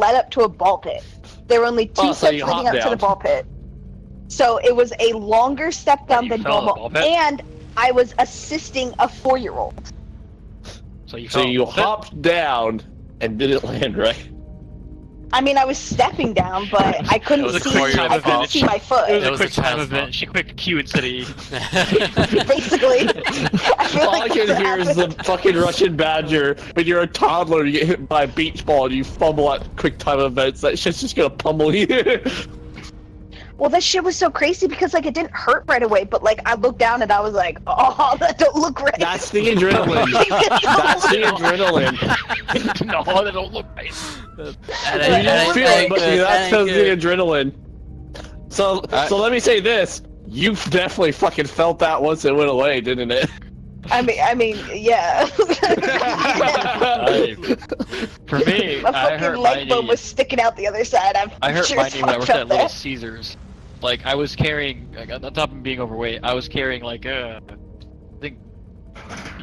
led up to a ball pit. There were only two steps leading up to the ball pit. So it was a longer step down than normal, and I was assisting a 4-year-old. So you hopped down and didn't land right. I mean, I was stepping down, but I couldn't see my foot. It was a quick time event. She clicked Q instead of E. Basically. All I can hear is the fucking Russian Badger. When you're a toddler, you get hit by a beach ball and you fumble at quick time events. That shit's just gonna pummel you. Well, that shit was so crazy because, like, it didn't hurt right away, but, like, I looked down and I was like, oh, that don't look right. That's the adrenaline. That's the adrenaline. No, that don't look right. You don't feel it, but that's because the adrenaline. So let me say this. You definitely fucking felt that once it went away, didn't it? I mean, yeah. For me, my fucking leg bone was sticking out the other side. I hurt my knee when I worked at Little Caesars. Like, I was carrying, like, on top of being overweight, I was carrying, like, I think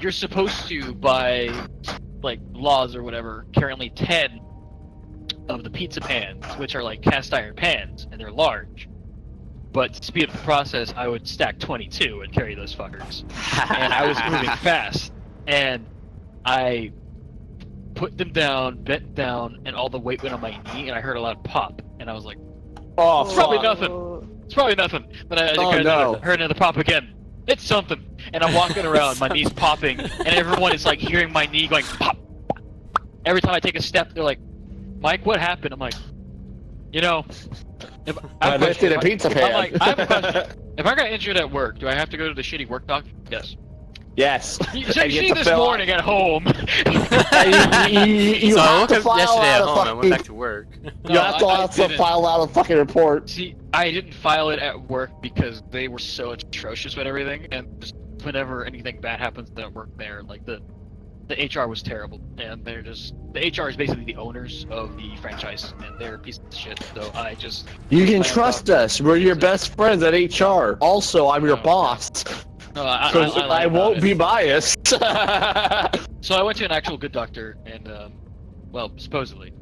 you're supposed to, by, like, laws or whatever, carry only 10 of the pizza pans, which are, like, cast iron pans, and they're large. But to speed up the process, I would stack 22 and carry those fuckers. And I was moving fast, and I put them down, bent down, and all the weight went on my knee, and I heard a loud pop, and I was like, oh, it's probably nothing. It's probably nothing. Then I heard another pop again. It's something. And I'm walking around, my knee's popping, and everyone is like hearing my knee going pop. Every time I take a step, they're like, Mike, what happened? I'm like, you know, I lifted a pizza pan. I'm like, I have a question. If I got injured at work, do I have to go to the shitty work doctor? Yes. Yes. You said this morning at home. You have to file yesterday at home. I went back to work. You have to also file out a fucking report. See, I didn't file it at work because they were so atrocious with everything, and just whenever anything bad happens at work there, like the HR was terrible, and they're just the HR is basically the owners of the franchise, and they're a piece of shit. So I just you can trust us. We're your best friends at HR. Also, I'm your boss. No, I won't be biased. So I went to an actual good doctor, and well, supposedly.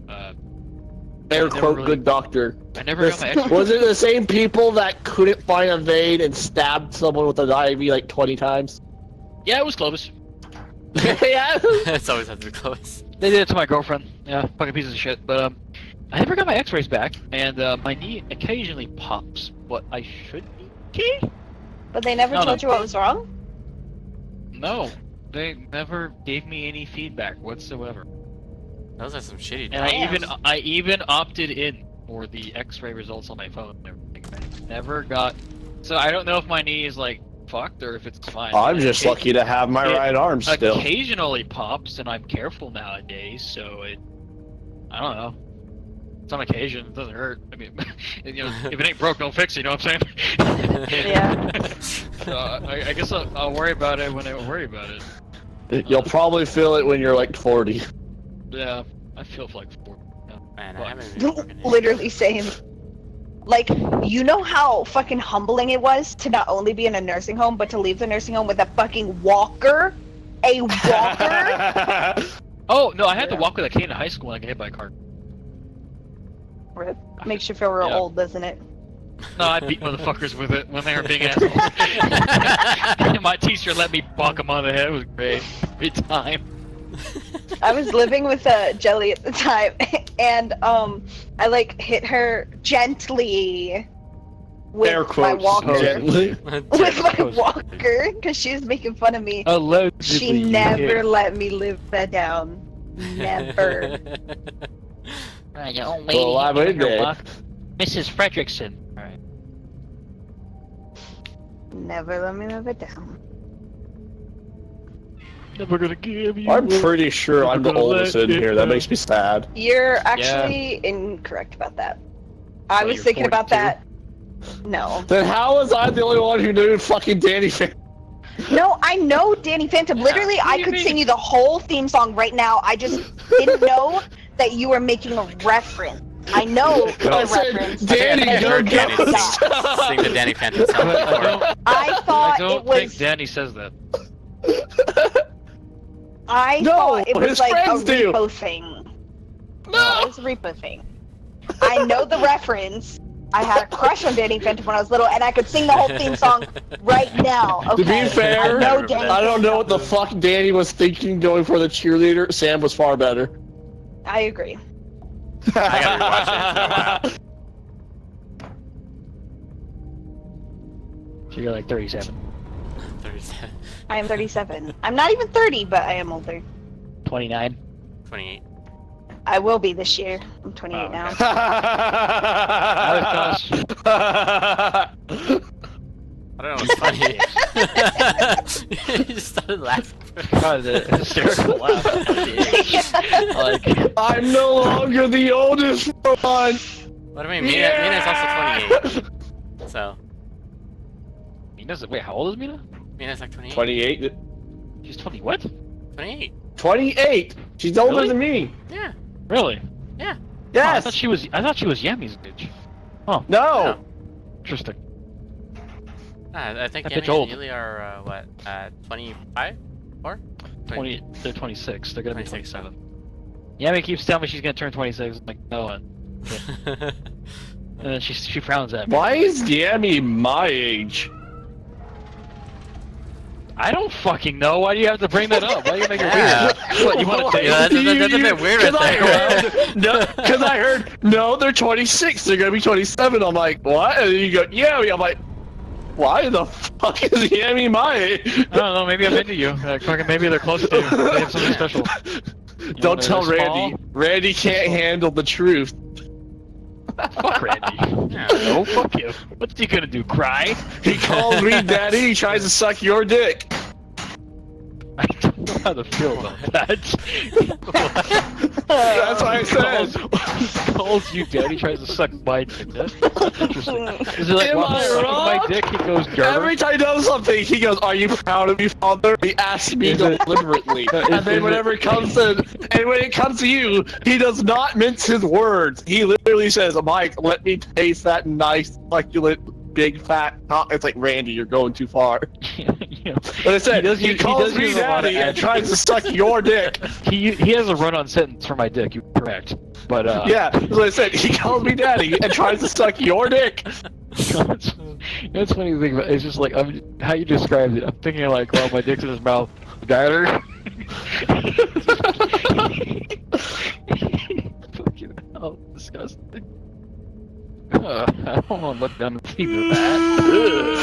Air quote good doctor. I never got my X-ray. Was it the same people that couldn't find a vein and stabbed someone with an IV like 20 times? Yeah, it was Clovis. Yeah. It's always had to be close. They did it to my girlfriend. Yeah, fucking pieces of shit. But I never got my X-rays back, and my knee occasionally pops. What I should be okay? But they never told you what was wrong? No, they never gave me any feedback whatsoever. Those are some shitty. And I even opted in for the X-ray results on my phone and everything. I never got. So I don't know if my knee is like fucked or if it's fine. I'm just lucky to have my right arm still. Occasionally pops, and I'm careful nowadays, so I don't know. It's on occasion. It doesn't hurt. I mean, you know, if it ain't broke, don't fix it. You know what I'm saying? Yeah. So I guess I'll worry about it when I worry about it. You'll probably feel it when you're like 40. Yeah, I feel like 40. Yeah. Man, I haven't literally saying, like, you know how fucking humbling it was to not only be in a nursing home, but to leave the nursing home with a fucking walker? A walker? Oh, no, I had to walk with a cane in high school when I got hit by a car. Makes you feel real old, doesn't it? No, I beat motherfuckers with it when they were being assholes. My teacher let me bonk them on the head. It was great. Great time. I was living with Jelly at the time, and I like hit her gently with my walker. Gently. With my walker, because she was making fun of me. Allegedly, she never let me live that down. Never. Young lady, Mrs. Fredrickson. Alright. Never let me live it down. Never gonna give you. I'm pretty sure I'm the oldest in here. That makes me sad. You're actually incorrect about that. I was thinking about that. No. Then how was I the only one who knew fucking Danny Phantom? No, I know Danny Phantom. Literally, I could sing you the whole theme song right now. I just didn't know that you were making a reference. I know the reference. Danny, go sing the Danny Phantom song before. I thought I don't it was. think Danny says that. I thought it was like a repo thing. No, it's a Reaper thing. I know the reference. I had a crush on Danny Phantom when I was little, and I could sing the whole theme song right now. Okay? To be fair, I know Danny I don't know Phantom. what the fuck Danny was thinking going for the cheerleader. Sam was far better. I agree. I gotta rewatch it. So you're like 37. 37, I am 37. I'm not even 30, but I am older. 29. 28. I will be this year. I'm 28 Oh, now. I don't know what's funny. You just started laughing. God, the hysterical laugh. Like, I'm no longer the oldest one. What do I mean? Mina's also 28. So, Mina's, wait, how old is Mina? Mina's like 28. 28. She's 20, what? 28. 28. She's older Really? than me. Yeah. Really? Yeah. Oh, I Yes. thought she was Yammy's age. Oh, No. interesting. I think That Yami bitch old. and Yuli are, 25? 4? 20, they're 26. They're gonna 26, be 27. Yami keeps telling me she's gonna turn 26. I'm like, no. And then she frowns at me. Why is Yami my age? I don't fucking know. Why do you have to bring that up? Why do you make it Yeah. weird? What, you want to date? Yeah, that's a bit weird right there. Because I heard, no, they're 26. They're gonna be 27. I'm like, what? And then you go, Yami. I'm like, why the fuck is Yami my age? I don't know. Maybe I'm into you. Like, fucking, maybe they're close to you. They have something special. Don't they're tell small. Randy. Randy can't handle the truth. Fuck Randy. Yeah. No, fuck you. What's he gonna do? Cry? He calls me daddy. He tries to suck your dick. I don't know how to feel about that. That's why I said. He calls you daddy, tries to suck my dick. That's interesting. Is it like, Am while I he's sucking my wrong? dick, he goes, Gerber? Every time he does something, he goes, "Are you proud of me, father?" He asks me Is it- deliberately, and then whenever it comes to, and when it comes to you, he does not mince his words. He literally says, "Mike, let me taste that nice, succulent, big fat." It's like, Randy, you're going too far. You know, But I said, does he use- calls does me use a lot of daddy and adjectives. tries to suck your dick. he has a run-on sentence for my dick. You're correct, but Yeah, that's what I said. He calls me daddy and tries to suck your dick. That's funny to think about. It's just like how you described it. I'm thinking like, well, my dick's in his mouth. Dagger. Fucking hell, disgusting. I don't want to look down and see that.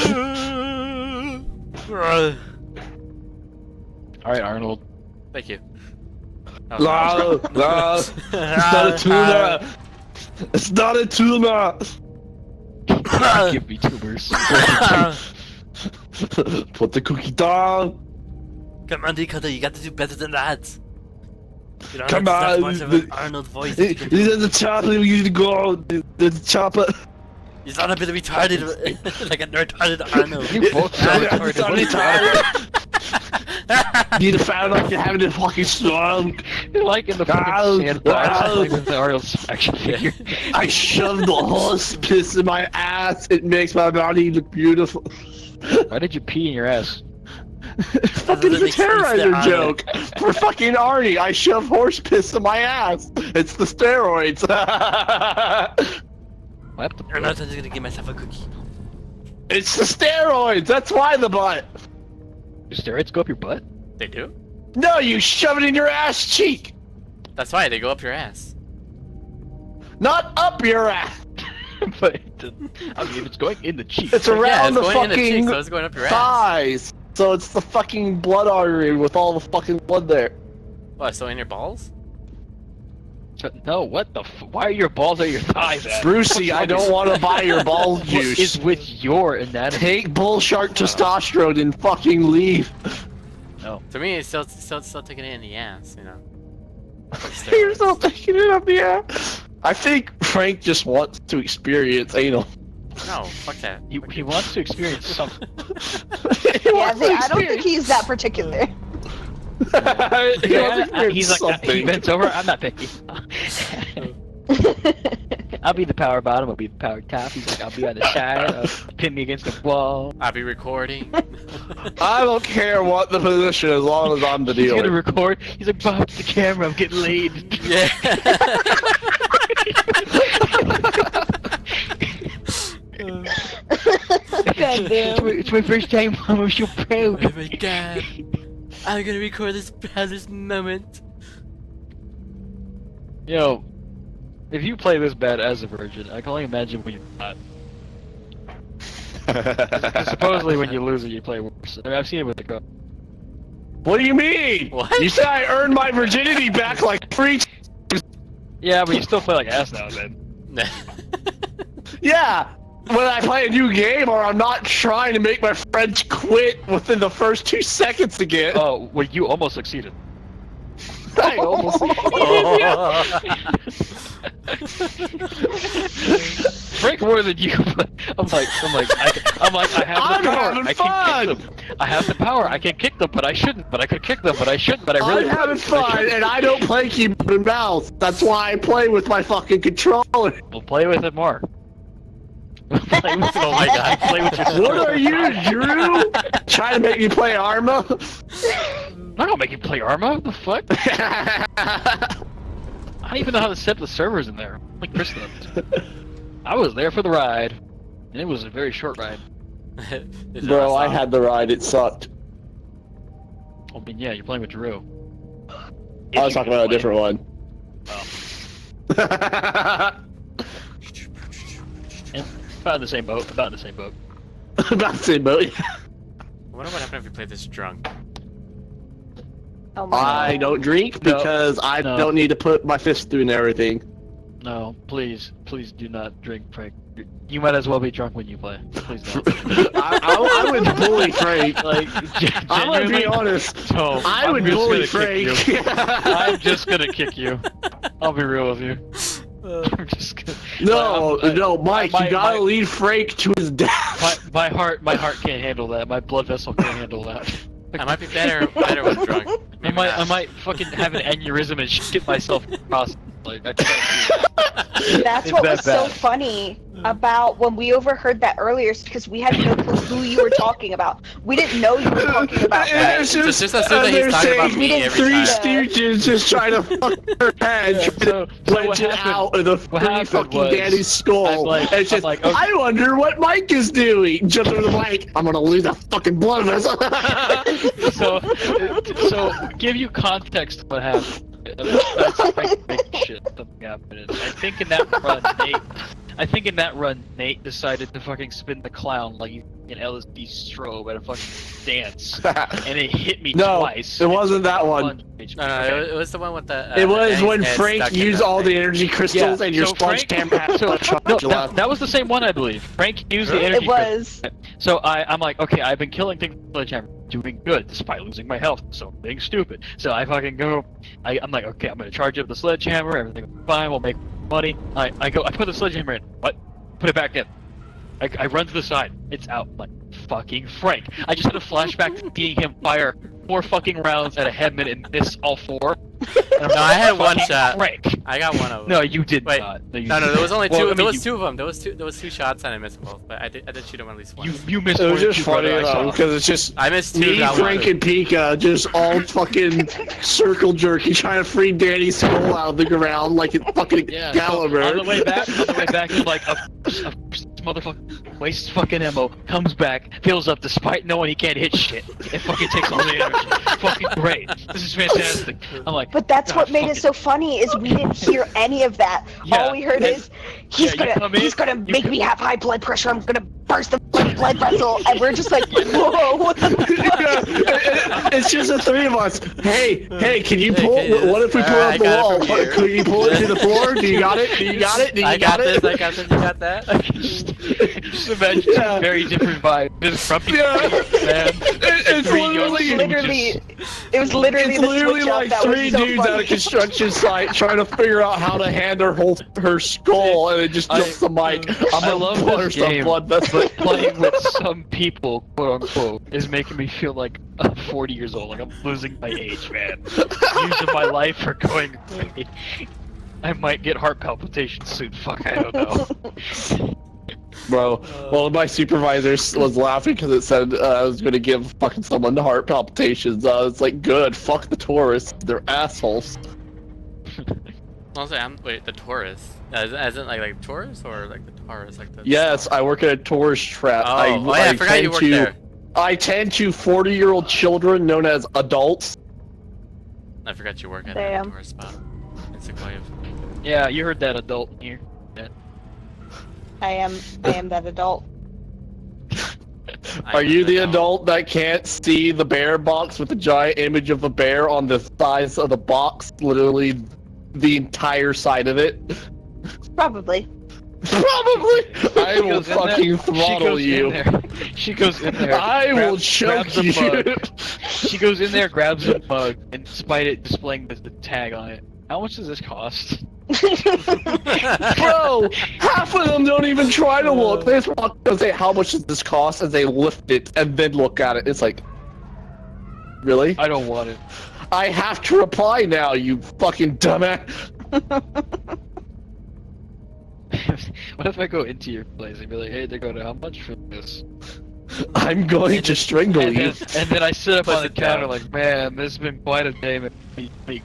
All right, Arnold. Thank you. No, no, it's not a tumor. It's not a tumor. Give me tumors. Put the cookie down. Come on, Dakota, you got to do better than that. You don't Come have on, much of an Arnold voice. These are the chopper we need to go. The chopper. You sound a bit retarded, like a retarded Arnold. You both sound retarded. What are you talking Need to find like you're having a fucking strong. You're like in the fucking sandbox, like with the Arnold's action figure. I shoved the horse piss in my ass. It makes my body look beautiful. Why did you pee in your ass? Fucking Doesn't the make sense to terrorizer Arnold. joke for fucking Arnie. I shove horse piss in my ass. It's the steroids. What? I'm not just gonna give myself a cookie. It's the steroids. That's why the butt. Do steroids go up your butt? They do? No, you shove it in your ass cheek, That's why they go up your ass. not up your ass. But I mean, if it's going in the cheek. It's Yeah, around it's the going in the fucking cheek, so it's going up your ass. thighs. So it's the fucking blood artery with all the fucking blood there. What, so in your balls? No, what the why are your balls at your thighs at? Brucey, I don't want to buy your ball What juice. is with your anatomy? Take bull shark testosterone and fucking leave. No. To me, it's still taking it in the ass, you know? You're still taking it up the ass. I think Frank just wants to experience anal. No, fuck that. He wants to experience something. He Yeah, wants to I don't think he's that particular. He wants to experience He's like, he something. bends over. I'm not picky. I'll be the power bottom, I'll be the power top. He's like, I'll be on the side, pin me against the wall. I'll be recording. I don't care what the position as long as I'm the He's gonna dealer. record. He's like, Bob, the camera, I'm getting laid. Yeah. God damn. It's my first time, I'm so proud. Oh my god. I'm gonna record this proudest moment. Yo, if you play this bad as a virgin, I can only imagine when you're not. 'Cause supposedly when you lose it, you play worse. I mean, I've seen it with the girl. What do you mean? What? You said I earned my virginity back like 3 times. Yeah, but you still play like ass now and then. Yeah. When I play a new game or I'm not trying to make my friends quit within the first 2 seconds again. Oh, well, you almost succeeded. I almost. Frank more than you. But I'm like, I have I'm the power. having I fun. can kick them. I have the power. I can kick them, but I shouldn't. But I could kick them, but I shouldn't. But I really I'm having couldn't, but I fun, shouldn't. and I don't play keyboard and mouse. That's why I play with my fucking controller. We'll play with it more. We'll play with it. Oh my god. Play with your What are you, Drew? Trying to make me play Arma? I'm not gonna make you play Arma. What the fuck? I don't even know how to set the servers in there. Like Chris does. I was there for the ride, and it was a very short ride. Bro, I had the ride. It sucked. I mean, yeah, you're playing with Drew. I was talking about a different one. And about in the same boat. About in the same boat. About the same boat. I wonder what happened if we played this drunk. Oh my I god. don't drink No. because I No. don't need to put my fist through and everything. No, please do not drink, Frank. You might as well be drunk when you play. Please don't. I would bully Frank. Like, I'm gonna be genuinely, honest. no, I I'm would just bully gonna kick Frank. you. I'm just gonna kick you. I'll be real with you. I'm just gonna. No, no, Mike, my- you gotta my- lead Frank to his death. My heart can't handle that. My blood vessel can't handle that. I might be better when drunk. I Maybe might not. fucking have an aneurysm and shit myself across. Like, I can't That's It's what that was so bad. funny about when we overheard that earlier, because we had no clue who you were talking about. We didn't know you were talking about Frank. It's Just assume that he's they're talking about saying me every Three time. Stooges just trying to fuck her head, Yeah, trying to so wedge what it happened- out of the what free happened fucking was, Danny's skull. I'm like- and it's just, I'm like, okay. I wonder what Mike is doing. Jump into the mic. I'm gonna lose a fucking blood vessel. so give you context to what happened. That's like big shit. Something happened. I think in that run, Nate decided to fucking spin the clown like he's an LSD strobe at a fucking dance, and it hit me No, twice. it wasn't that one. No, it was the one with the. It was Danny's when head Frank stuck in used all the thing. energy crystals and your so sponge Frank- camera had so- to no, that was the same one, I believe. Frank used the energy It was. So I'm like, okay, I've been killing things with sledgehammer, doing good despite losing my health, so I'm being stupid. So I fucking go, I'm like, okay, I'm gonna charge up the sledgehammer, everything will be fine, we'll make money. I put the sledgehammer in, what? Put it back in. I run to the side, it's out. I'm like, fucking Frank. I just had a flashback to seeing him fire 4 fucking rounds at a headman and miss all 4. And I'm No, I had one fucking shot. Frank. I got one of them. No, you did Wait, not. You No, there was only two. Well, I mean, there was you- 2 of them. There was 2 shots and I missed them both. But I did shoot him at least once. You missed It more was than just you, funny brother, I saw. because it's just I missed 2. me, got Frank, one. and Pika just all fucking circle jerky trying to free Danny's skull out of the ground like it's fucking Yeah, Gallagher. so on the way back, he's like, a motherfucker wastes fucking ammo, comes back, fills up despite knowing he can't hit shit. It fucking takes all the energy. Fucking great. This is fantastic. I'm like, But that's God, what made fucking- it so funny is we didn't hear any of that. Yeah, All we heard and- is he's yeah, you come in, gonna you make come- me have high blood pressure. I'm gonna burst the blood vessel, and we're just like, whoa, what the fuck? It's just the 3 of us. Hey, can you Hey, pull? okay, What if we pull I up the got it wall? from here. Can you pull it to the floor? Do you got it? Do you got it? Do you I got it? this. I got this. You got that? I can just imagine Yeah. two very different vibes. This grumpy Yeah. man, It's three literally- young Literally, stooges. it was literally It's the literally switch up like that 3 was so dudes at a funny. construction site trying to figure out how to hand her skull, and it just jumps the mic. I'm I gonna love burst this a game, blood vessel. but playing with some people, quote unquote, is making me feel like I'm 40 years old. Like I'm losing my age, man. Years of my life are going away. I might get heart palpitations soon. Fuck, I don't know. Bro, one of my supervisors was laughing because it said I was going to give fucking someone heart palpitations. I was like, good, fuck the tourists. They're assholes. Honestly, wait, the tourist? As in like tourists or like the tourists? Like the Yes, I work at a tourist trap. Oh, I forgot you worked there. I tend to 40-year-old children known as adults. I forgot you work at Damn. a tourist spot. In Sequoia. Yeah, you heard that, adult here. I am that adult. Are you the adult that can't see the bear box with the giant image of a bear on the size of the box? Literally the entire side of it? Probably. Probably! I will goes in there, fucking throttle you. She goes in there. I will grabs choke the you. mug. She goes in there, grabs the mug, and despite it displaying the tag on it. How much does this cost? Bro, half of them don't even try to look. They just walk up and say, how much does this cost? And they lift it and then look at it. It's like, really? I don't want it. I have to reply now, you fucking dumbass. What if I go into your place and be like, hey, Dakota, how much for this? I'm going to strangle And you. then I sit up Puts on the it counter down. like, man, this has been quite a day.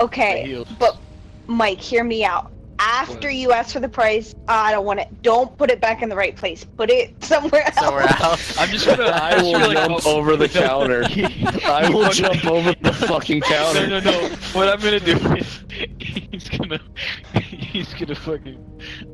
Okay, but Mike, hear me out. After What? you ask for the price, I don't want it. Don't put it back in the right place. Put it somewhere else. Somewhere else. I'm just gonna. I will jump over the counter. I will Okay. jump over the fucking counter. No. What I'm gonna do is he's gonna fucking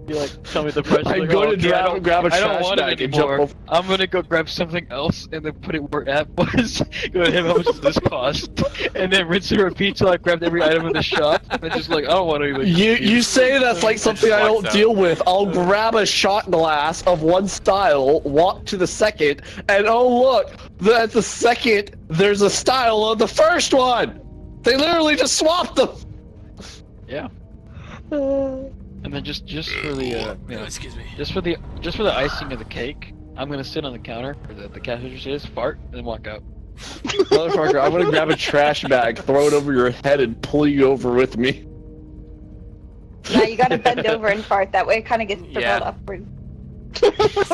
be like, tell me the price. I'm like, going oh, to okay, I don't- grab a I don't trash want it bag and jump anymore. over. I'm gonna go grab something else and then put it where it was. Go to him. How much does this cost? And then rinse and repeat till I've grabbed every item in the shop. And then just like, I don't want to even. You say that's like something I don't walks out. deal with. I'll grab a shot glass of one style, walk to the second, and oh look, at the second there's a style of the first one. They literally just swapped them. Yeah. And then just for the you know, Excuse me. just for the icing of the cake, I'm gonna sit on the counter or the cash register is, fart, and then walk out. Motherfucker, I'm gonna grab a trash bag, throw it over your head, and pull you over with me. Now you gotta bend over and fart. That way it kind of gets propelled Yeah. upward. So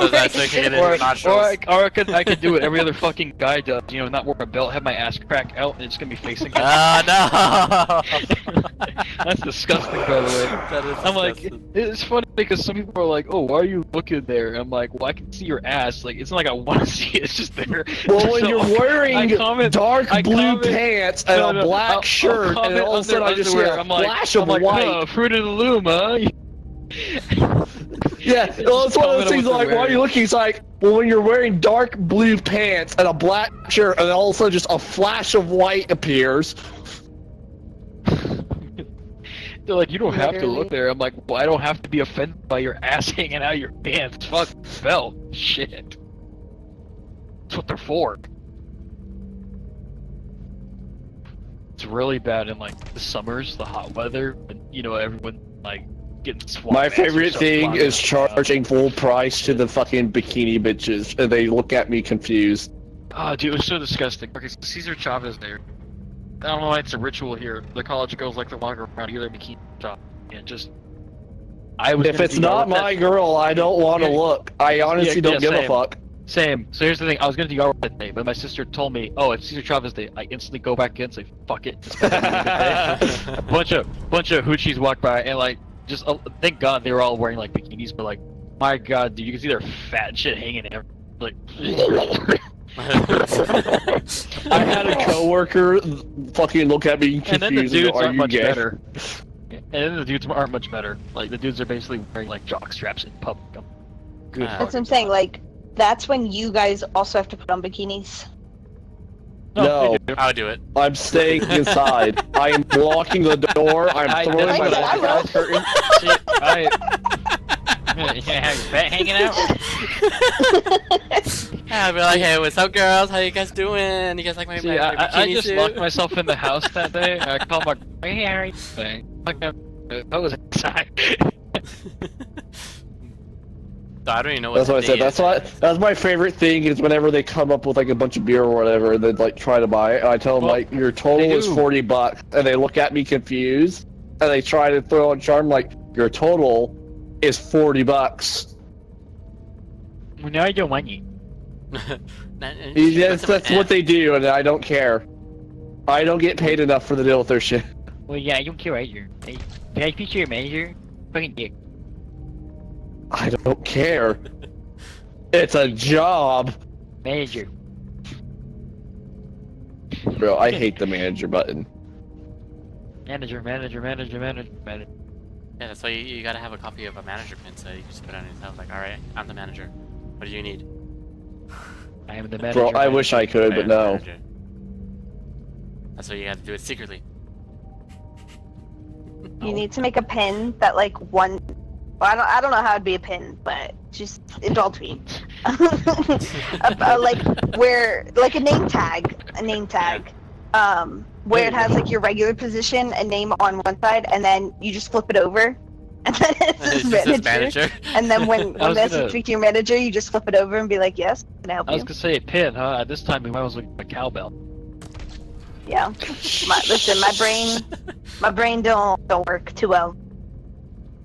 that's like it Or, is nostrils. I could do what every other fucking guy does, you know, not wear a belt, have my ass crack out, and it's gonna be facing. Ah, no! That's disgusting, by the way. That is I'm like, disgusting. it's funny because some people are like, oh, why are you looking there? And I'm like, well, I can see your ass. Like, it's not like I want to see it, it's just there. Well, when So, you're wearing dark I blue comment- pants and a black I'll shirt, and comment all of a sudden I just see underwear. a I'm like, flash of I'm like, white. oh, Fruit of the Loom, huh? Yeah, well, it's one of those things Comment on what like, they're why are you looking? It's like, well, when you're wearing dark blue pants and a black shirt, and then all of a sudden just a flash of white appears. They're like, you don't have to Literally. look there. I'm like, well, I don't have to be offended by your ass hanging out of your pants. Fuck, fell. Shit. That's what they're for. It's really bad in like the summers, the hot weather, and you know everyone like getting swamped. My ass or favorite something thing flying is around. charging full price to the fucking bikini bitches, and they look at me confused. Oh, dude, it was so disgusting. Okay, so Cesar Chavez there. I don't know why it's a ritual here. The college girls like to walk around either bikini top and just. I was. If gonna it's do not that- my girl, I don't want to Yeah. look. I honestly Yeah, don't give a same. fuck. Same. So here's the thing. I was gonna do yard work that day, but my sister told me, "Oh, it's Cesar Chavez Day." I instantly go back in and say, "Fuck it." It's gonna be a good day. bunch of hoochies walk by and like just thank God they were all wearing like bikinis, but like my God, dude, you can see their fat shit hanging out. Like. I had a coworker fucking look at me And then the confused. dudes and go, Are aren't you much gay? better. And then the dudes aren't much better. Like the dudes are basically wearing like jock straps in public. Good. Ah. That's what I'm saying. Like, that's when you guys also have to put on bikinis. No. they do. I'll do it. I'm staying inside. I am blocking the door. I'm throwing that's my what I back will. curtain. See, yeah, have your bat hanging out. I'll be like, hey, what's up, girls? How you guys doing? You guys like my, See, my I bikini just suit? locked myself in the house that day. I called my hey Harry thing. I was inside. So I don't even know what That's what I the said. day is. That's my favorite thing is whenever they come up with like a bunch of beer or whatever, and they like try to buy it. And I tell them Well, like your total they is do. $40, and they look at me confused, and they try to throw on charm like, Your total is $40. Well, now I don't want you. Yes, that's what they do, and I don't care. I don't get paid enough for the deal with their shit. Well, yeah, I don't care either. Can I speak to your manager? Fucking dick. I don't care. It's a job. Manager. Bro, I hate the manager button. Manager. Yeah, that's why you gotta have a copy of a manager pin so you can just put it on yourself. Like, alright, I'm the manager. What do you need? I am the manager. Bro, I wish I could, I but am the no. manager. That's why you gotta do it secretly. You need to make a pin that like one. Well, I don't know how it'd be a pin, but just indulge me. Like where like a name tag, where it has like your regular position, a name on one side, and then you just flip it over, and then it says It just says manager. manager. And then when I was that's gonna- speak to your manager, you just flip it over and be like, "Yes, can I help I was you?" gonna say a pin, huh? This time we might as well get a cowbell. Yeah. Listen, my brain don't work too well.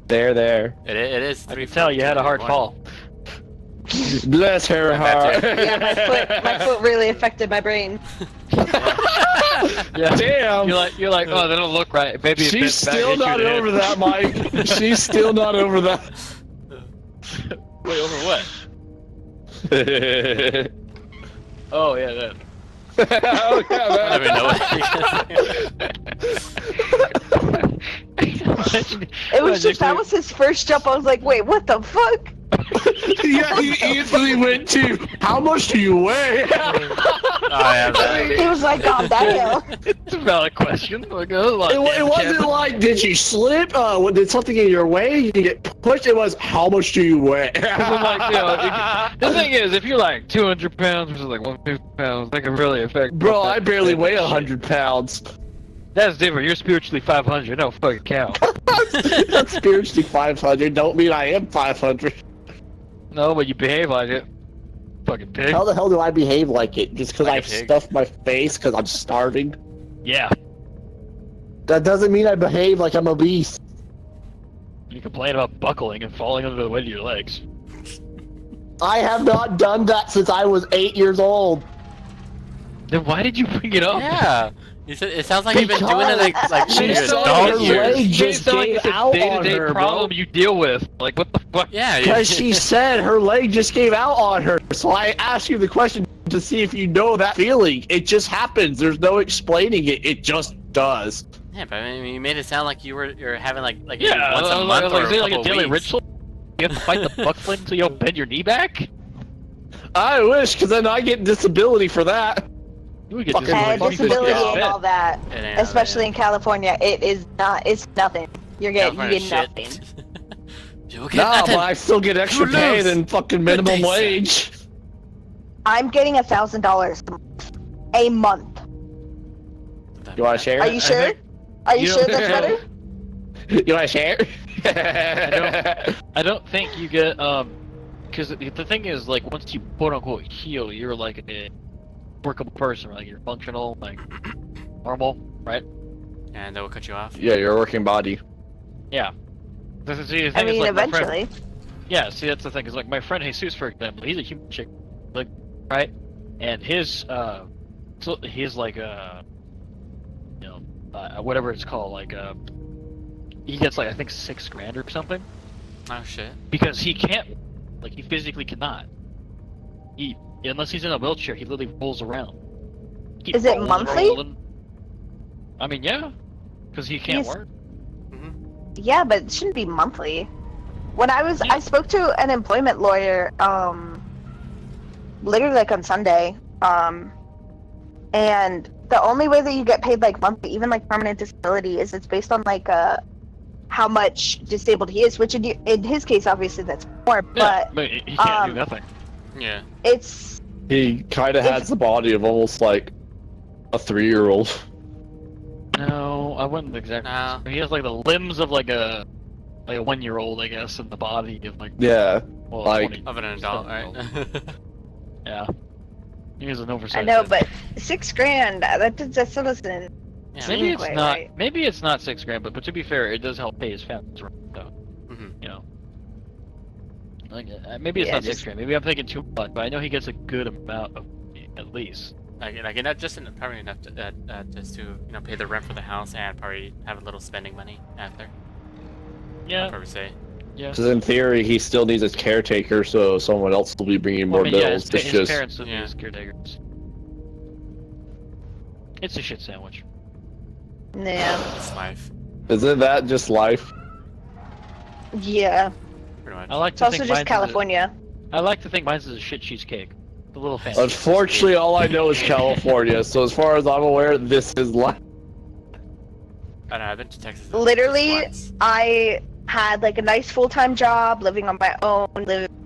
There. It is. I can tell you had a hard fall. Bless her heart. Yeah, my foot really affected my brain. Yeah. Damn. You're like, oh, they don't look right. Maybe a She's bit back still into not the over head. that, Mike. She's still not over that. Wait, over what? Oh, Oh yeah, that. yeah, I don't even know what It was just that was his first jump. I was like, wait, what the fuck? yeah, he instantly went to, how much do you weigh? Oh, yeah, that. He was like, calm down. It's a valid question. Like, It wasn't like, did you slip? Did something in your way? You get pushed? It was, how much do you weigh? I'm like, you know, the thing is, if you're like 200 pounds versus like 150 pounds, that can really affect. Bro, I barely weigh 100 pounds. That's different. You're spiritually 500. No fucking count. That's spiritually 500. Don't mean I am 500. No, but you behave like it. Fucking pig. How the hell do I behave like it? Just because Like a I pig. stuffed my face because I'm starving? Yeah. That doesn't mean I behave like I'm obese. You complain about buckling and falling under the weight of your legs. I have not done that since I was 8 years old. Then why did you bring it up? Yeah. You said it sounds like you've been doing it like She in your said adult her years. leg just It's not like gave it's a out on day-to-day her, problem bro. you deal with. Like, what the fuck? Yeah. Because she said her leg just gave out on her. So I asked you the question to see if you know that feeling. It just happens. There's no explaining it. It just does. Yeah, but I mean, you made it sound like you're having like Yeah, once a like, month or is it a like a couple daily weeks. ritual? You have to fight the buckling until you don't bend your knee back? I wish, because then I get disability for that. You would get Fucking And fuck disability this and guy. all that, It ain't especially in California, it is not. It's nothing. You get California nothing. shit. You get No, nothing. but I still get extra You pay lose. than fucking minimum Good day, wage. I'm getting $1,000 a month. You want to share? Are you sure? Are you You sure don't- that's better? You want to share? I don't think you get, because the thing is, like, once you quote-unquote heal, you're like a workable person, like, you're functional, like, normal, right? And they will cut you off. Yeah, your working body. Yeah. See, the thing I mean, is, like, my friend- eventually. Yeah, see, that's the thing, is like, my friend Jesus, for example, he's a human chick, like, right? And his, so he's like, you know, whatever it's called, like, he gets, like, I think $6,000 or something, Oh shit. because he can't, like, he physically cannot. Unless he's in a wheelchair, he literally rolls around. Keep Is it rolling, monthly? rolling. I mean, yeah, because he can't He's- work. Yeah, but it shouldn't be monthly. When I spoke to an employment lawyer, literally like on Sunday, and the only way that you get paid like monthly, even like permanent disability, is it's based on like how much disabled he is, which in his case, obviously that's more, Yeah, but he can't do um, nothing. Yeah. it's He kind of has the body of almost like a 3-year-old. No, I wouldn't exactly. No. He has like the limbs of like a 1-year-old, I guess, and the body of like Yeah. well, like- 20. Of an adult, right? Yeah. He is an oversized. I know, head. but $6,000 that still doesn't. Yeah, maybe it's quite not. right. Maybe it's not $6,000, but to be fair, it does help pay his family rent though. Like, maybe it's Yeah, not just- 6 grand. Maybe I'm thinking too much, but I know he gets a good amount of at least. Like not just probably enough to, just to pay the rent for the house and probably have a little spending money after. I'd Yeah. probably say. Yeah. Because in theory, he still needs his caretaker, so someone else will be bringing more Well, I mean, yeah, bills. his, It's his just parents would be Yeah. his caretakers. It's a shit sandwich. Yeah. It's life, isn't that just life? Yeah. pretty much. I like It's to also think just mine's California. I like to think mine's is a shit cheesecake. The little fancy. Unfortunately, all I know is California. So as far as I'm aware, this is life. I don't know, I've been to Texas. just Literally, once. I had like a nice full-time job, living on my own,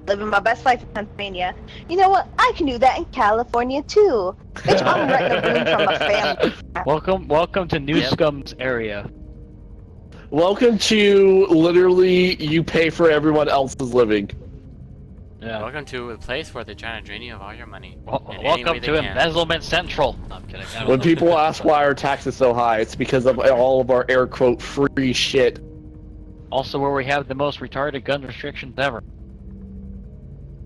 living my best life in Pennsylvania. You know what? I can do that in California too. Bitch, I'm renting a room from a family. Welcome to New Yep. Scum's area. Welcome to literally you pay for everyone else's living. Yeah. Welcome to a place where they're trying to drain you of all your money. in any way Welcome they to can. Embezzlement Central. No, I'm kidding. I don't When know. people ask why our tax is so high, it's because of all of our air quote free shit. Also, where we have the most retarded gun restrictions ever.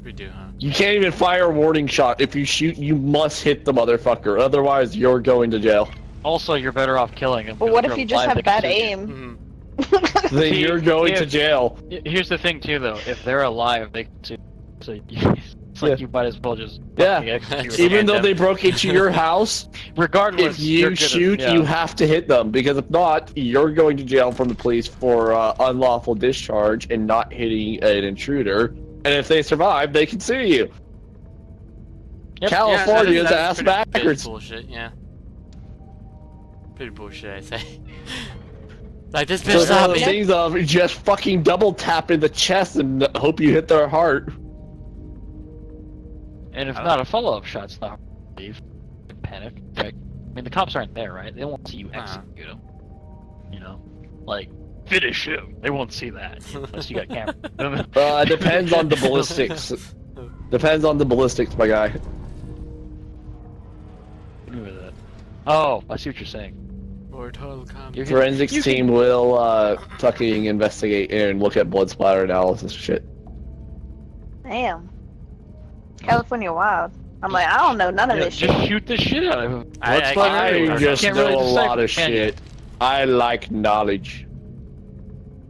We do, huh? You can't even fire a warning shot. If you shoot, you must hit the motherfucker. Otherwise, you're going to jail. Also, you're better off killing him. But what if you just have bad aim? Mm-hmm. Then See, you're going to if- jail. Here's the thing, too, though. If they're alive, they can sue. So it's like Yeah. you might as well just Yeah. fucking execute Even them. though they broke into your house, Regardless, if you're you gonna- shoot, yeah. you have to hit them. Because if not, you're going to jail from the police for unlawful discharge and not hitting an intruder. And if they survive, they can sue you. Yep. California's that's ass pretty backwards. bullshit, yeah. Pretty bullshit, I say. Like, this So bitch it's one saw of those me. things of just fucking double tap in the chest and hope you hit their heart. And if not a follow-up shot, it's not leave. Panic. Like, I mean, the cops aren't there, right? They won't see you execute him. You know, like finish him. They won't see that unless you got camera. Depends on the ballistics. Depends on the ballistics, my guy. Remember that. Oh, I see what you're saying. Mortal Kombat. You're Forensics you can- team will fucking investigate and look at blood splatter analysis shit. Damn. California wild. I'm like, I don't know none of Yeah, this just shit. shoot the shit out of him. I- Blood I splatter can't everywhere. I really- just Can't know really a decipher, lot of can you? shit. I like knowledge.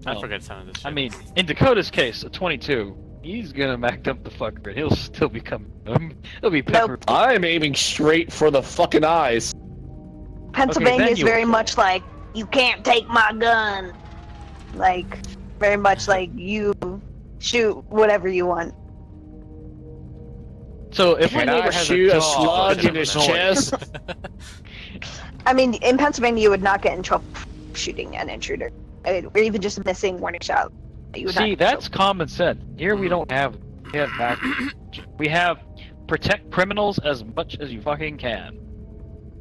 I Oh. forget some of this shit. I mean, in Dakota's case, at 22, he's gonna back up the fucker, and he'll still be coming. He'll be peppered. I'm aiming straight for the fucking eyes. Pennsylvania then is you'll very kill. much like, you can't take my gun. Like, very much like, you shoot whatever you want. So if my Can I neighbor has shoot a dog, slug it's in his annoying. chest? I mean, in Pennsylvania, you would not get in trouble for shooting an intruder. Or even just a missing warning shot. You would not See, get in that's common sense. Here we don't have. We have back. We have protect criminals as much as you fucking can.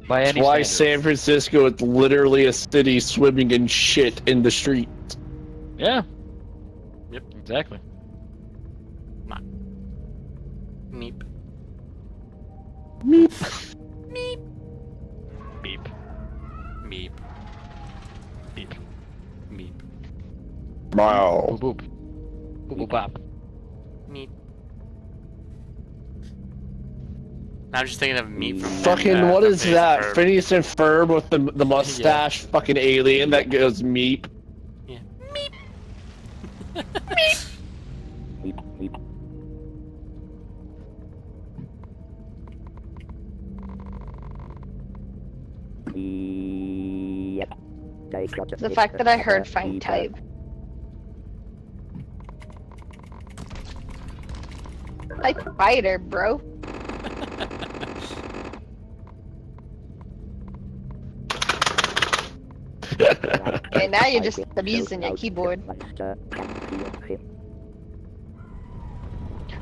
By That's any why standards. San Francisco is literally a city swimming in shit in the street. Yeah. Yep. Exactly. Meep. Beep. Meep. Beep. Meep. Wow. Boop boop. Boop boop bop. Meep. Now I'm just thinking of meat from Fucking what from is Phineas that? and Ferb. Phineas and Ferb with the mustache fucking alien that goes meep. Yeah. The fact that I heard find type. Like fighter, bro. Okay, now you're just abusing your keyboard.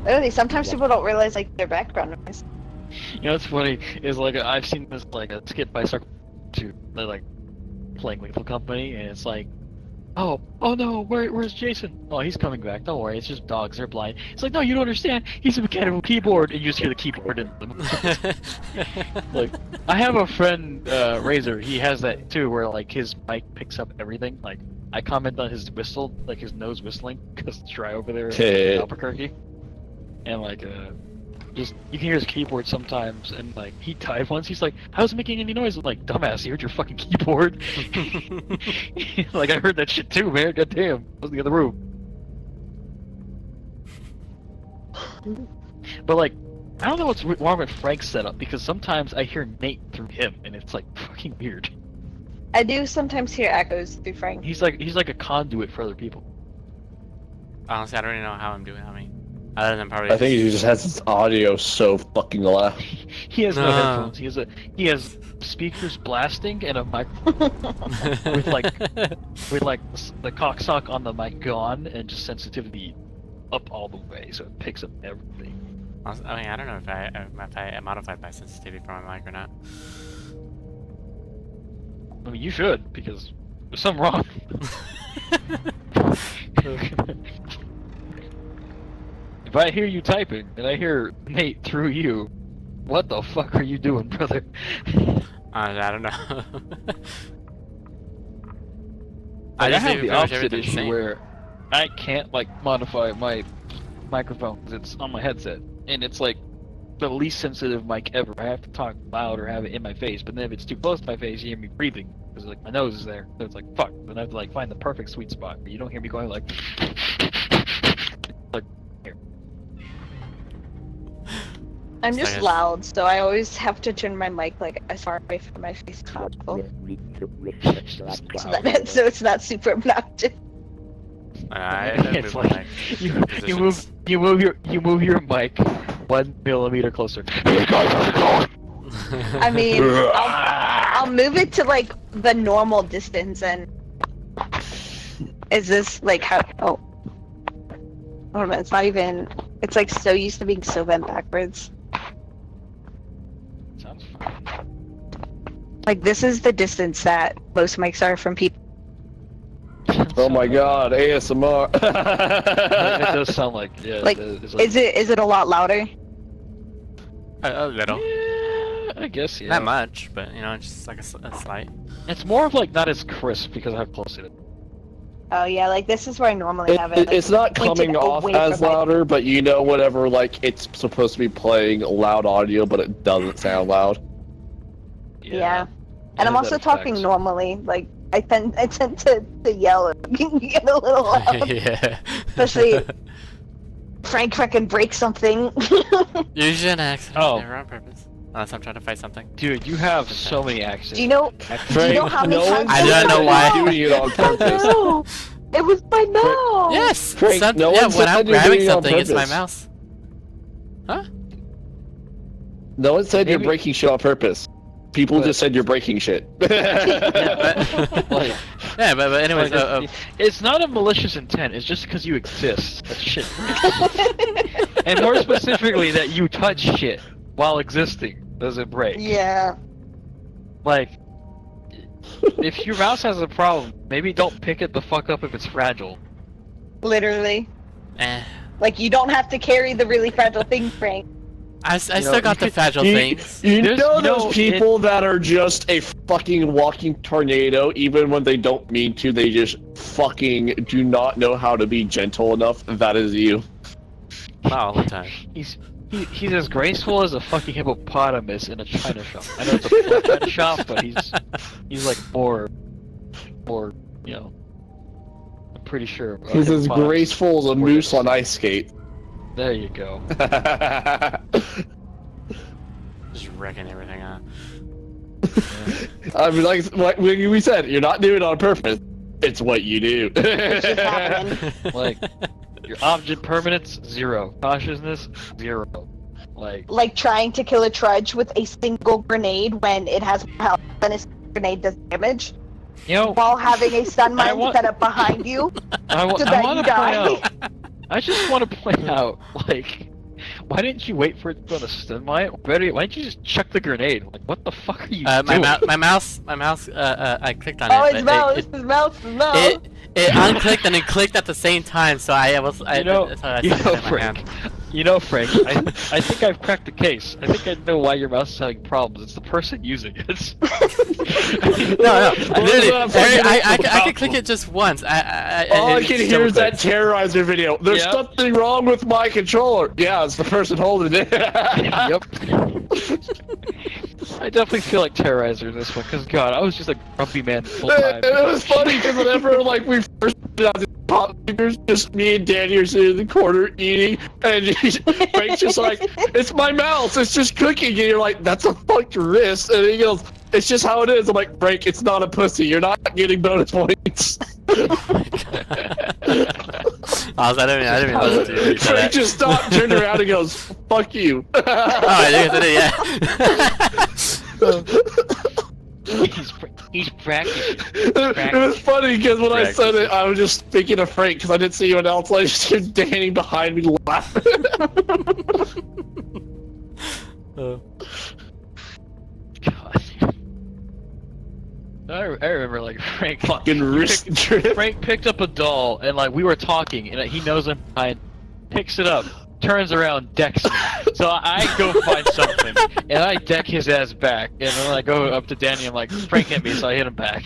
Literally, sometimes people don't realize like their background noise. You know what's funny is like I've seen this like a skit by Circle to they're like playing Lethal Company and it's like, oh no, where's Jason? Oh, he's coming back. Don't worry, it's just dogs. They're blind. It's like no, you don't understand. He's a mechanical keyboard, and you just hear the keyboard in them. Like I have a friend, Razor. He has that too, where like his mic picks up everything. Like I comment on his whistle, like his nose whistling, because it's dry over there Hey. in Albuquerque. And like, just you can hear his keyboard sometimes, and like he died once. He's like, "How's it making any noise?" I'm like, "Dumbass, you heard your fucking keyboard." Like I heard that shit too, man. God damn, I was in the other room. But like, I don't know what's wrong with Frank's setup because sometimes I hear Nate through him, and it's like fucking weird. I do sometimes hear echoes through Frank. He's like a conduit for other people. Honestly, I don't even know how I'm doing. Other than probably. I think he just has his audio so fucking loud. He has no No. headphones. He has speakers blasting and a mic with like the cocksock on the mic gone and just sensitivity up all the way, so it picks up everything. I mean, I don't know if I modified my sensitivity for my mic or not. I mean, you should because there's something wrong. If I hear you typing and I hear Nate through you, what the fuck are you doing, brother? I don't know. I just have leave the pretty much opposite everything the issue same. where I can't like modify my microphone because it's on my headset, and it's like the least sensitive mic ever. I have to talk loud or have it in my face, but then if it's too close to my face, you hear me breathing because like my nose is there. So it's like fuck. Then I have to like find the perfect sweet spot where you don't hear me going like here. I'm So I just guess- loud, so I always have to turn my mic like as far away from my face as possible, so it's not super obnoxious. I It's move my like mic you positions. move your mic 1 millimeter closer. I mean, I'll move it to like the normal distance, and is this like how? Oh, hold on, it's not even. It's like so used to being so bent backwards. Sounds fine. Like this is the distance that most mics are from people. Oh my god, ASMR. It does sound like yeah. Like, it's Is it a lot louder? A little. Yeah, I guess yeah. Not much, but you know, just like a slight. It's more of like not as crisp because of how close it is. Oh yeah, like this is where I normally have it. Like, It's not pointed coming off away as from my- louder, but you know whatever, like, it's supposed to be playing loud audio, but it doesn't sound loud. Yeah. It And I'm has also that talking effect. normally. Like I tend to yell and get a little loud. Yeah. Especially- Frank fucking breaks something. Usually an accident, Oh. never on purpose. Unless I'm trying to fight something. Dude, you have so many accents. Do you know? Frank, know how many no times one's I don't know why. doing it on purpose. No, it was my nose. Yes. Frank, no yeah, one when said I'm you're grabbing doing it on something, it's my purpose. mouse. No one said you're Maybe- breaking shit on purpose. People But- just said you're breaking shit. Like, Yeah, but anyways, like, it's not a malicious intent. It's just because you exist. That shit. And more specifically, that you touch shit while existing does it break. Yeah. Like, if your mouse has a problem, maybe don't pick it the fuck up if it's fragile. Literally. eh. Like you don't have to carry the really fragile thing, Frank. I You still know, got the you- fragile You, things. you There's- know you know, those people that are just a fucking walking tornado, even when they don't mean to, they just fucking do not know how to be gentle enough? That is you. Not all the time. He's as graceful as a fucking hippopotamus in a china shop. I know it's a full china shop, but he's like more, you know. I'm pretty sure. He's as hippopotamus- graceful as a moose on ice skate. There you go. Just wrecking everything up. I mean, like we said, you're not doing it on purpose. It's what you do. It's just happening. Like, your object permanence 0, cautiousness 0. Like trying to kill a trudge with a single grenade when it has more health than a grenade does damage, you know, while having a stun mine want- set up behind you I so want that to you point die. out. I just want to point out, like, why didn't you wait for it to go to stun mine? Better, why didn't you just chuck the grenade? Like, what the fuck are you my doing? mouse. I clicked on Oh, it. his but mouse, his mouse, his mouse. It unclicked and it clicked at the same time, so I was. I, You know, that's how I you set it know, in my Frank. hand. You know, Frank. I think I've cracked the case. I think I know why your mouse is having problems. It's the person using it. No, literally, Well, that's I the could click it just once. All I can hear is that Terrorizer video. There's Yep. something wrong with my controller. Yeah, it's the person holding it. Yep. I definitely feel like Terrorizer in this one, because God, I was just a grumpy man the whole time. It was funny because whenever like we first did out the pop fingers, just me and Danny are sitting in the corner eating, and Frank's just like, "It's my mouse, it's just cooking," and you're like, "That's a fucked wrist," and he goes, "It's just how it is." I'm like, "Frank, it's not a pussy. You're not getting bonus points." I didn't even listen to you. Frank just stopped, turned around, and goes, "Fuck you." Oh, I think I did it, yeah. He's practicing. It was funny because when I said it, I was just thinking of Frank because I didn't see anyone else. I just heard Danny behind me laughing. God. I remember like Frank. Fucking wrist trip. Frank picked up a doll and like we were talking and he knows I'm behind, picks it up, turns around, decks me. So I go find something and I deck his ass back and then I go up to Danny. I'm like, Frank hit me, so I hit him back.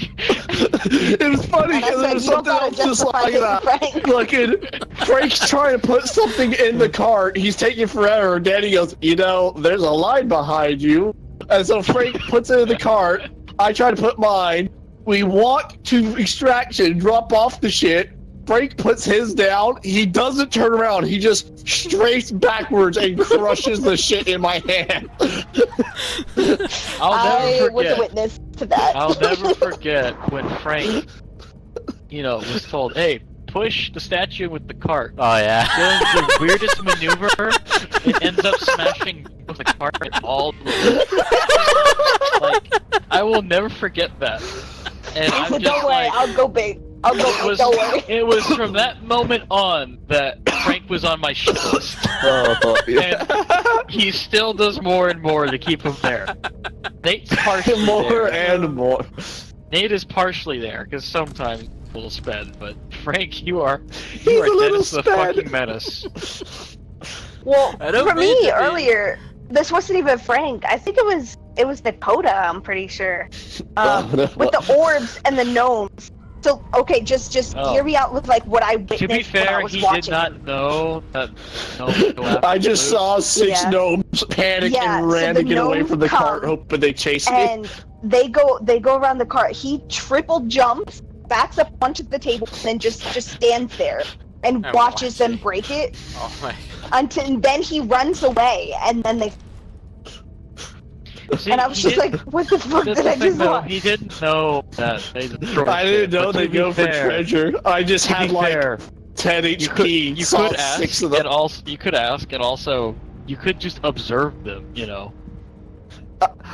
It was funny And I because there said, was "You don't something gotta else just justify like hitting that. Frank." Frank's trying to put something in the cart. He's taking forever. Danny goes, "You know, there's a line behind you." And so Frank puts it in the cart. I try to put mine. We walk to extraction, drop off the shit. Frank puts his down. He doesn't turn around. He just straights backwards and crushes the shit in my hand. I'll I never was a forget. witness to that. I'll never forget when Frank, was told, "Hey, push the statue with the cart." Oh yeah. Doing the weirdest maneuver, it ends up smashing with the cart and all the way. Like, I will never forget that. And I'm just Don't worry, like, I'll go big. I'll go big. Don't worry. it was from that moment on that Frank was on my shit list. Oh, And he still does more and more to keep him there. Nate's partially more there. and more. Nate is partially there, because sometimes he's a little sped, but Frank, you are He's a little Dennis the sped. fucking menace. Well, I don't for mean me to be. earlier, this wasn't even Frank. I think it was Dakota. I'm pretty sure. With the orbs and the gnomes. So okay, just Oh. hear me out with like what I witnessed To be when I fair, was he watching. did not know that no would go after I just Luke. saw 6 Yeah. gnomes panic Yeah, and so ran the to get away gnomes from the cart, come, hoping they chased me. And they go around the cart. He triple jumps, backs up onto the table, and then just stands there and I'm watches them watching. break it Oh my. until and then he runs away, and then they. See, And I was he just like, didn't- "What the fuck that's did the I thing, just though, watch?" he didn't know that they destroyed I didn't shit, know but to they be go for fair- treasure. I just To had be like fair, 10 you HP. could saw ask, 6 of them. and also you could ask, and also you could just observe them.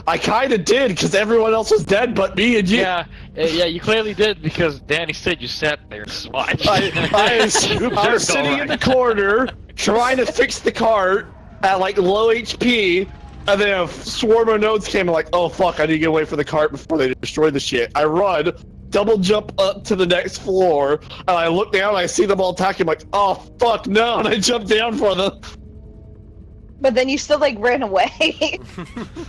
I kind of did because everyone else was dead but me and you. Yeah, you clearly did because Danny said you sat there and watched. I was sitting in the corner trying to fix the cart at like low HP, and then a swarm of nodes came and like, oh fuck, I need to get away from the cart before they destroy the shit. I run, double jump up to the next floor, and I look down and I see them all attacking. I'm like, oh fuck no, and I jump down for them. But then you still like ran away.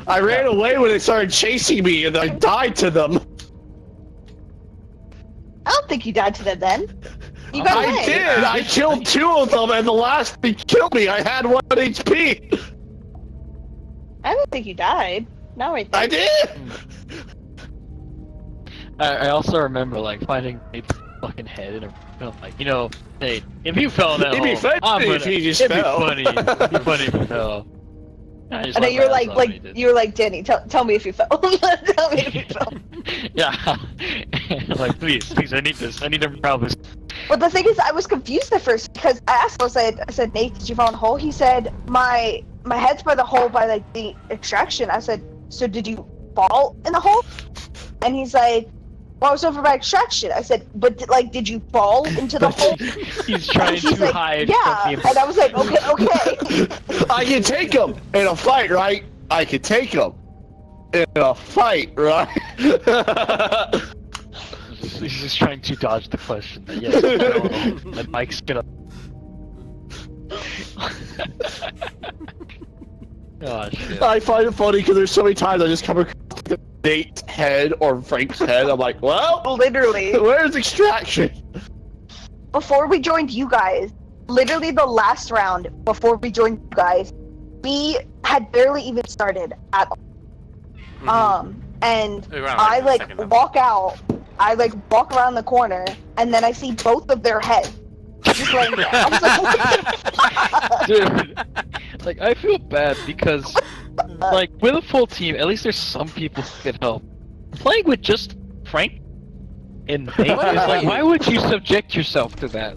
I ran away when they started chasing me, and I died to them. I don't think you died to them then. You got I away. did. I killed 2 of them, and the last thing killed me. I had 1 HP. I don't think you died. Not right there. I did. I also remember like finding Nate's fucking head in a film, like, Nate, if you fell in that It'd be hole, funny if he just it'd fell. be funny. It'd be funny if you fell. I just I know let you were my ass like on when he did. you were like, Danny, tell me if you fell. Tell me if you fell. Yeah. Like, please, I need this. I need to proud this. But the thing is, I was confused at first because I asked him, I said, Nate, did you fall in the hole? He said, my head's by the hole by like the extraction. I said, so did you fall in the hole? And he's like, well, I was over by extraction. I said, but did you fall into the hole? He's trying He's to like, hide yeah. from the And I was like, okay. I can take him in a fight, right? I can take him in a fight, right? He's just trying to dodge the question. That yes, no, that Mike's gonna. Oh shit. I find it funny because there's so many times I just come across Nate's head or Frank's head. I'm like, well, Literally, where's extraction? before we joined you guys, literally the last round before we joined you guys, we had barely even started at all. And We were on I for a like second, though. walk out, I like walk around the corner, and then I see both of their heads just laying there. I was like, what the fuck? Dude, like I feel bad because, like, with a full team, at least there's some people who can help. Playing with just Frank and Nate is like, why would you subject yourself to that?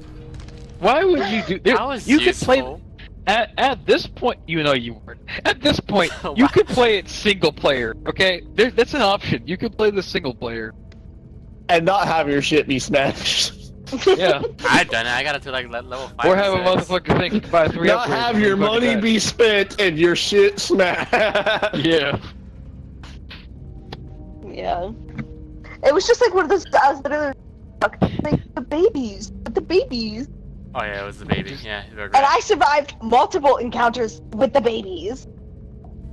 Why would you do? That was you could play useful. at this point. You know you weren't. At this point, you could play it single player. Okay, that's an option. You could play the single player. And not have your shit be smashed. Yeah. I've done it. I got it to like level 5. Or have a motherfucker think buy 3 Not upgrades have and your fucking money die. be spent and your shit smashed. Yeah. Yeah. It was just like one of those. I was literally like the babies, the babies, Oh yeah, it was the baby. Yeah, they were and great. I survived multiple encounters with the babies.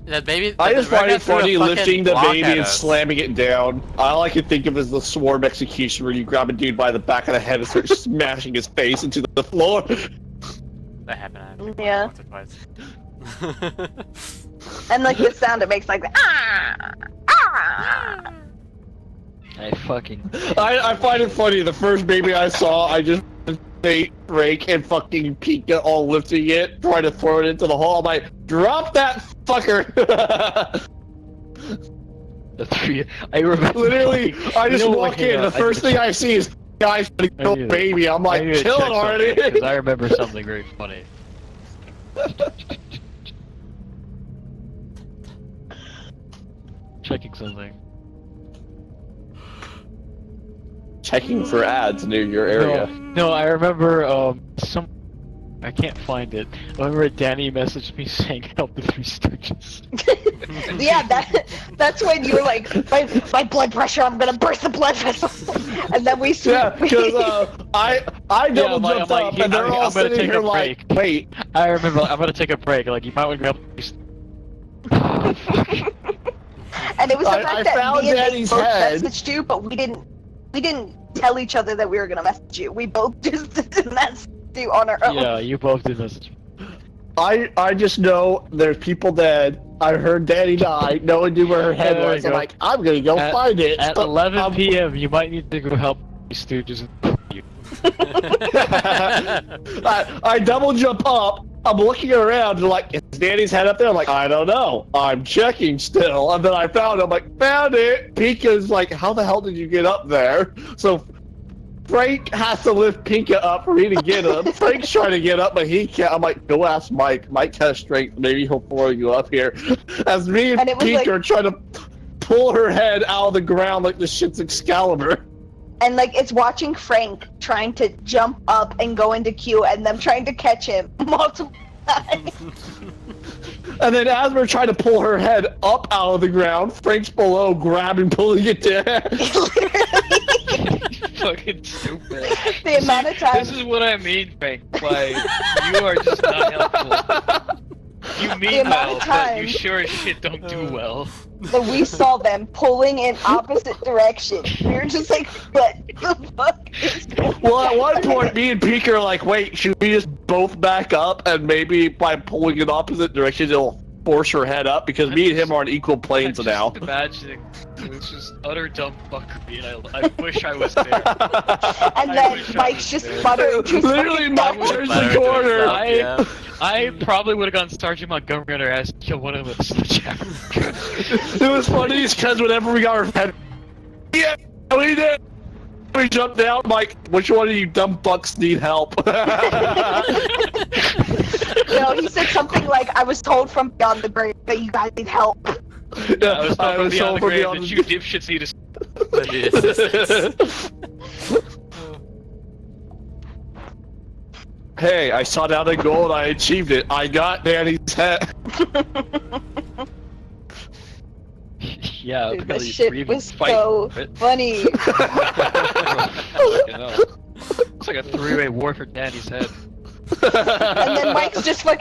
That baby. I the just find Ragnar it threw a funny fucking lifting the block baby at and us. slamming it down. All I can think of is the swarm execution where you grab a dude by the back of the head and start smashing his face into the floor. That happened. Yeah. Once or twice. And like the sound it makes, like ah, ah. I fucking. I find it funny. The first baby I saw, I just Nate, Rake, and fucking Pika all lifting it, trying to throw it into the hole. I'm like, drop that fucker! The 3. I remember. Literally, I just You know, walk hang in. on, The I first need thing to I see is guys trying to kill need to- baby. I'm like, kill it already! Because I remember something very funny. Checking something. Checking for ads near your area. No, I remember some. I can't find it. I remember Danny messaged me saying help the Three Stooges. Yeah, that's when you were like, my blood pressure, I'm gonna burst the blood vessel. And then we Yeah, because I double I'm like- jumped I'm up like, and they're I'm all gonna sitting take here a like, break. wait. I remember. I'm gonna take a break. Like you might want to help. and it was the I fact that found me and Nate Danny's both head. messaged you, but we didn't tell each other that we were gonna message you. We both just messaged you on our own. Yeah, you both did message me. I just know there's people dead. I heard Danny die. No one knew where her head There we was. I'm go. like, I'm gonna go find it. At But 11 I'm- p.m., you might need to go help these Stooges. You. I double jump up. I'm looking around and like, is Danny's head up there? I'm like, I don't know. I'm checking still. And then I found it. I'm like, found it. Pika's like, how the hell did you get up there? So Frank has to lift Pika up for me to get him. Frank's trying to get up, but he can't. I'm like, go ask Mike. Mike has strength. Maybe he'll throw you up here. As me and And it was Pika like- are trying to pull her head out of the ground like this shit's Excalibur. And like it's watching Frank trying to jump up and go into queue, and them trying to catch him multiple times. And then as we're trying to pull her head up out of the ground, Frank's below grabbing, pulling it down. Fucking stupid. The amount of times This is what I mean, Frank. Like, you are just not helpful. You The mean amount well, of but you times- sure as shit don't do well. that we saw them pulling in opposite directions, we were just like, what the fuck is going Well, at one on? point, me and Pika are like, wait, should we just both back up and maybe by pulling in opposite directions, it'll force her head up? Because me and him are on equal planes I'm now. just imagining it was just utter dumb fuckery, and I wish I was there. And I then wish I Mike's was just there. muttering to his Literally, fucking Mike dog. turns Better the to corner. himself, yeah. I probably would have gone Sergeant Montgomery on her ass and killed one of them with a sledgehammer. It was funny because whenever we got our head, yeah, we did. We jumped down, like, which one of you dumb fucks need help? No, he said something like, I was told from beyond the grave that you guys need help. Yeah, I was told from beyond told the from grave beyond that the- you dipshits need to. But the assistance. Hey, I saw down a goal and I achieved it. I got Danny's head. Yeah, Dude, because this he's shit breathing was fight. so funny. Fucking hell. It's like a three-way war for Danny's head. And then Mike's just fucking